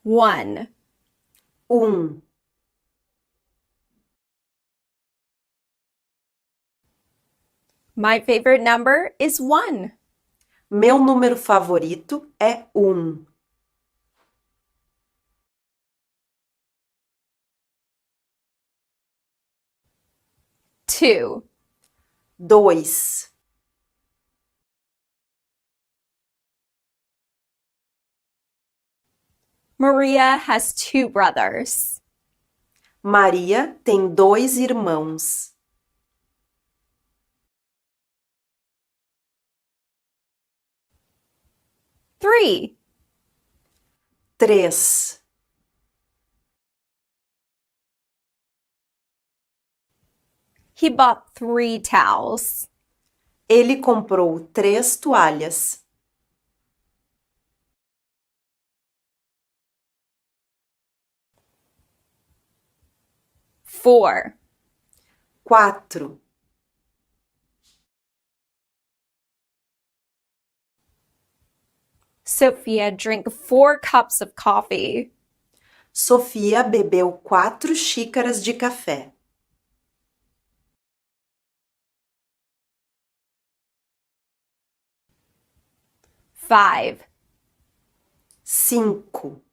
1. My favorite number is 1. Meu número favorito é 1. 2. 2. Maria has 2 brothers. Maria tem 2 irmãos. 3. 3. He bought 3 towels. Ele comprou 3 toalhas. 4. 4. Sophia drank 4 cups of coffee. Sofia bebeu 4 xícaras de café. 5. 5.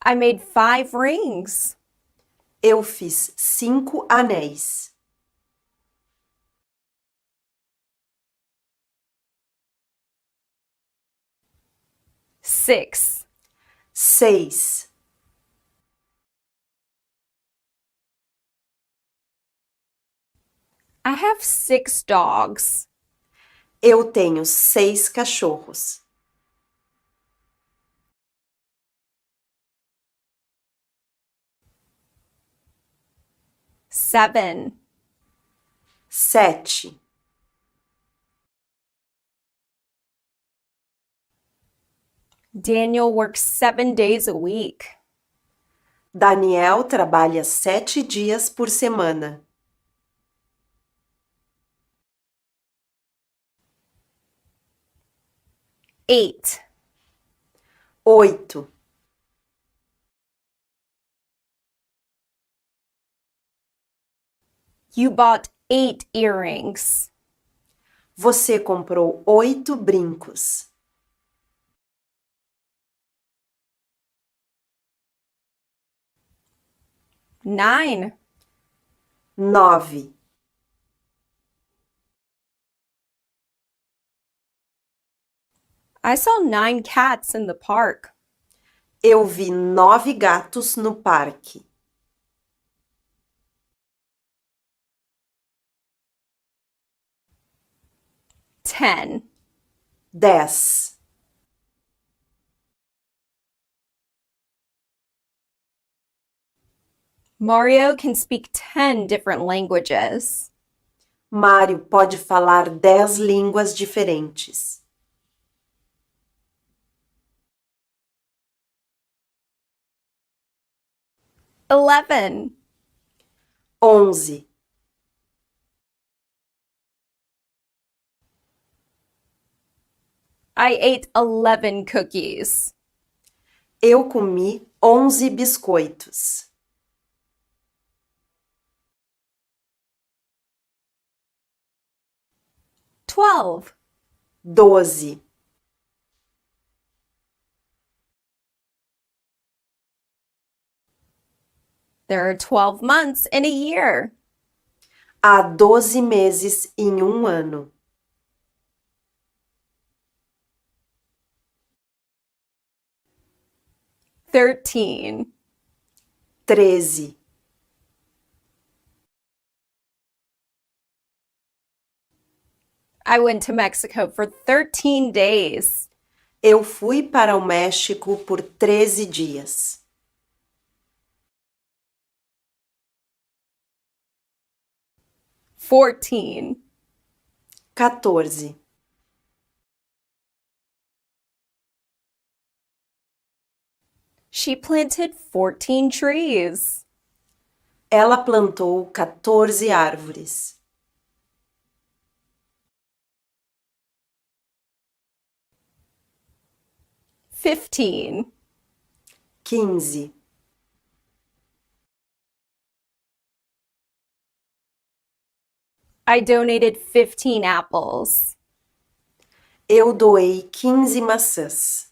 I made 5 rings. Eu fiz 5 anéis. 6. 6. I have 6 dogs. Eu tenho 6 cachorros. 7. 7. Daniel works 7 days a week. Daniel trabalha 7 dias por semana. 8. 8. You bought 8 earrings. Você comprou 8 brincos. 9. 9. I saw 9 cats in the park. Eu vi 9 gatos no parque. 10. 10. Mario can speak 10 different languages. Mário pode falar 10 línguas diferentes. 11. 11. I ate 11 cookies. Eu comi 11 biscoitos. 12. 12. There are 12 months in a year. Há 12 meses em um ano. 13. 13. I went to Mexico for 13 days. Eu fui para o México por 13 dias. 14. 14. She planted 14 trees. Ela plantou 14 árvores. 15. 15. I donated 15 apples. Eu doei 15 maçãs.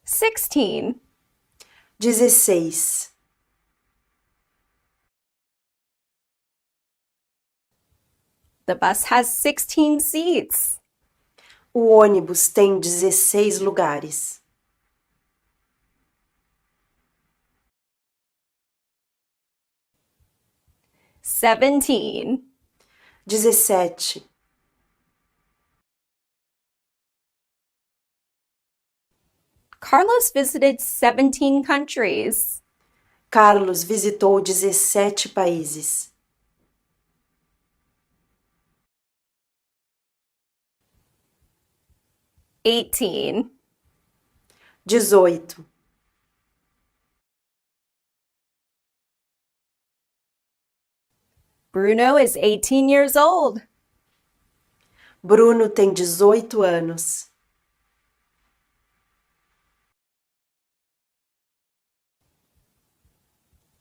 16. 16. The bus has 16 seats. O ônibus tem 16 lugares. 17. 17. Carlos visited 17 countries. Carlos visitou 17 países. 18. 18. Bruno is 18 years old. Bruno tem 18 anos.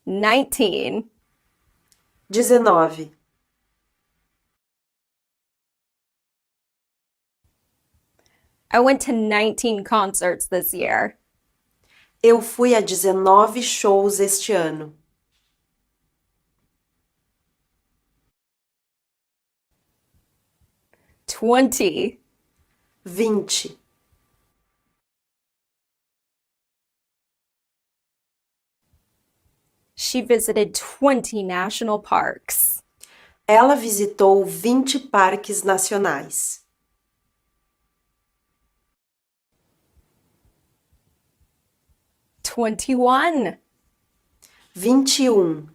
19. 19. I went to 19 concerts this year. Eu fui a 19 shows este ano. 20. 20. She visited 20 national parks. Ela visitou 20 parques nacionais. 21. 21.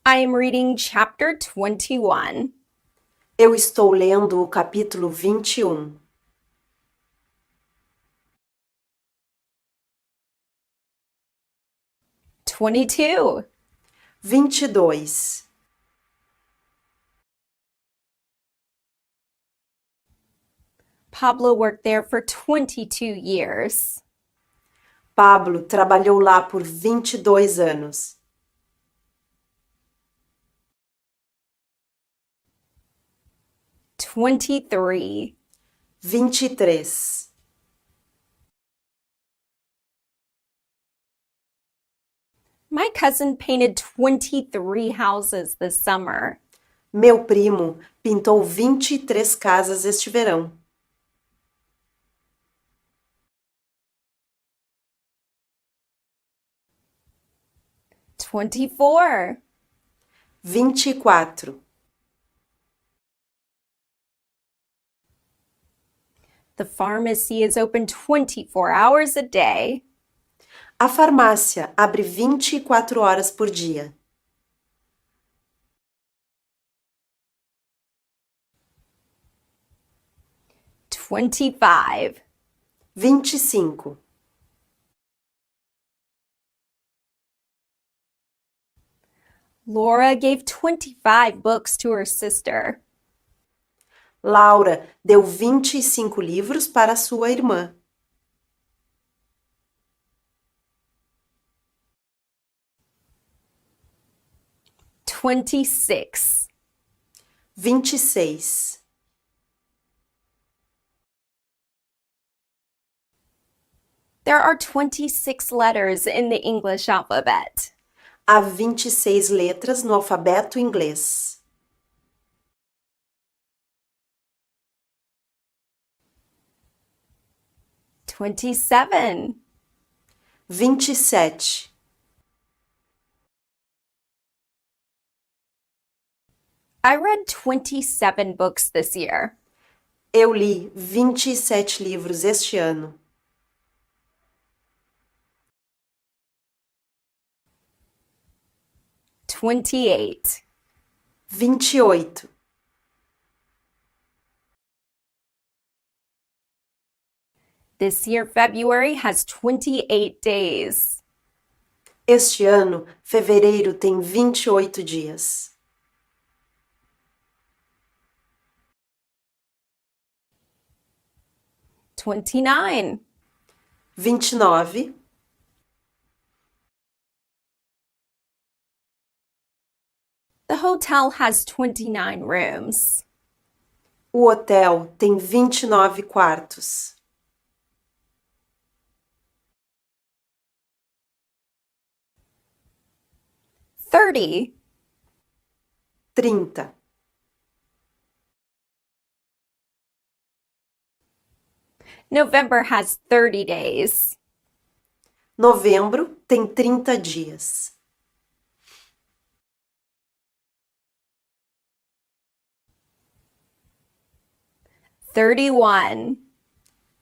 I am reading chapter 21. Eu estou lendo o capítulo 21. 22. 22. Pablo worked there for 22 years. Pablo trabalhou lá por 22 anos. 23. 23. My cousin painted 23 houses this summer. Meu primo pintou 23 casas este verão. 24. 24. The pharmacy is open 24 hours a day. A farmácia abre 24 horas por dia. 25. 25. Laura gave 25 books to her sister. Laura deu 25 livros para sua irmã. 26. 26. There are 26 letters in the English alphabet. Há 26 letras no alfabeto inglês. 27. 27. I read 27 books this year. Eu li 27 livros este ano. 28. 28. This year, February has 28 days. Este ano, fevereiro tem 28 dias. 29. 29. The hotel has 29 rooms. O hotel tem 29 quartos. 30. 30. November has 30 days. Novembro tem 30 dias. 31.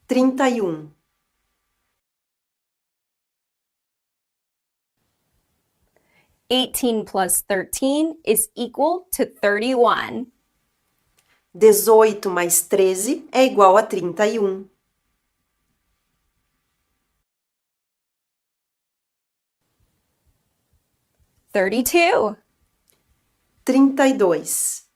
31. 18 plus 13 is equal to 31. 18 mais 13 é igual a 31. 32. 32.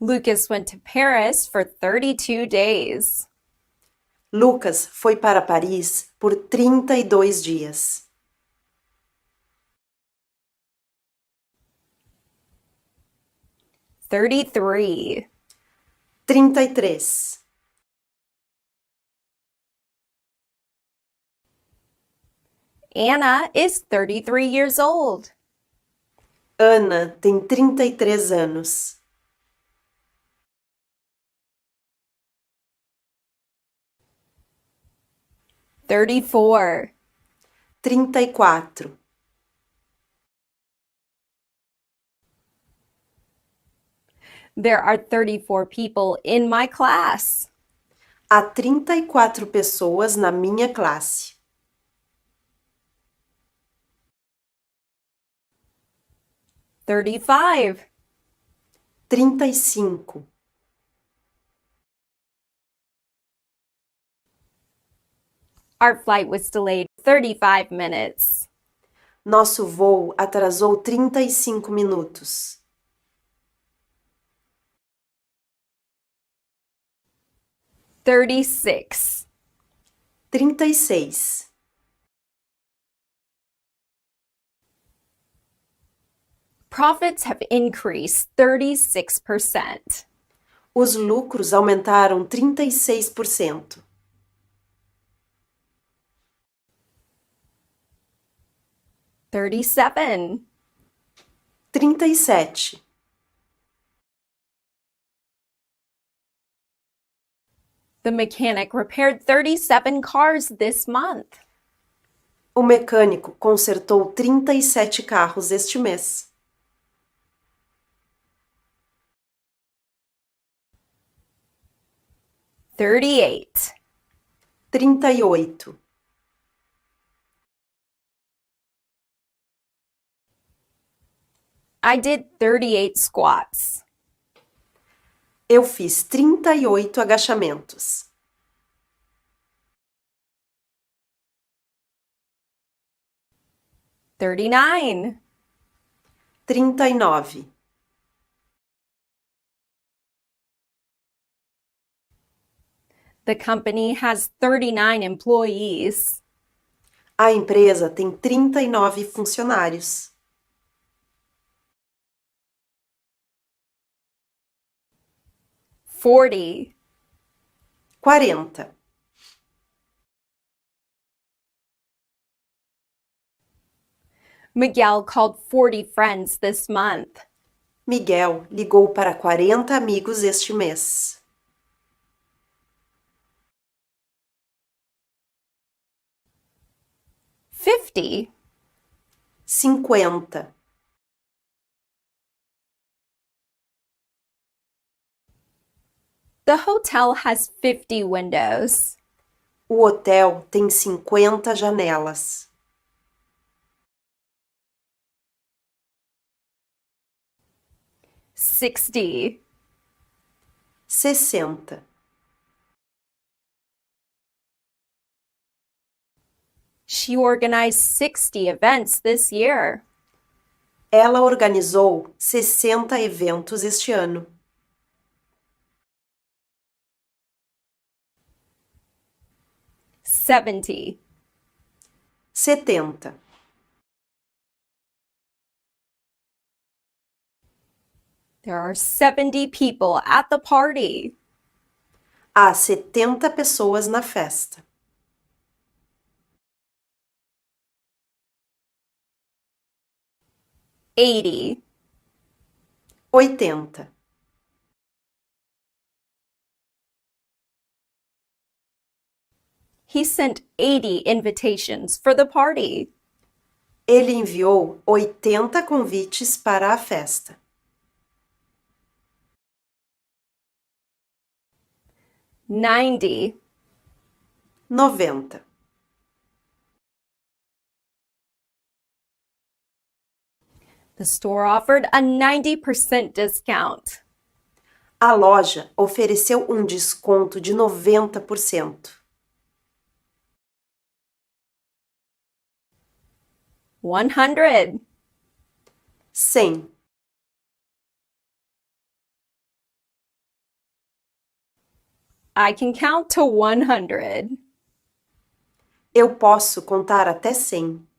Lucas went to Paris for 32 days. Lucas foi para Paris por 32 dias. 33. 33. Anna is 33 years old. Ana tem 33 anos. 34. 34. There are 34 people in my class. Há 34 pessoas na minha classe. 35. 35. Our flight was delayed 35 minutes. Nosso voo atrasou 35 minutos. 36. 36. Profits have increased 36%. Os lucros aumentaram 36%. 37. 37. The mechanic repaired 37 cars this month. O mecânico consertou 37 carros este mês. 38. 38. I did 38 squats. Eu fiz 38 agachamentos. 39. 39. The company has 39 employees. A empresa tem 39 funcionários. 40. 40. Miguel called 40 friends this month. Miguel ligou para 40 amigos este mês. 50. 50. The hotel has 50 windows. O hotel tem 50 janelas. 60. 60. She organized 60 events this year. Ela organizou 60 eventos este ano. 70. 70. There are 70 people at the party. Há 70 pessoas na festa. 80. 80. He sent 80 invitations for the party. Ele enviou 80 convites para a festa. 90. 90. The store offered a 90% discount. A loja ofereceu um desconto de 90%. 100. 100. I can count to 100. Eu posso contar até 100.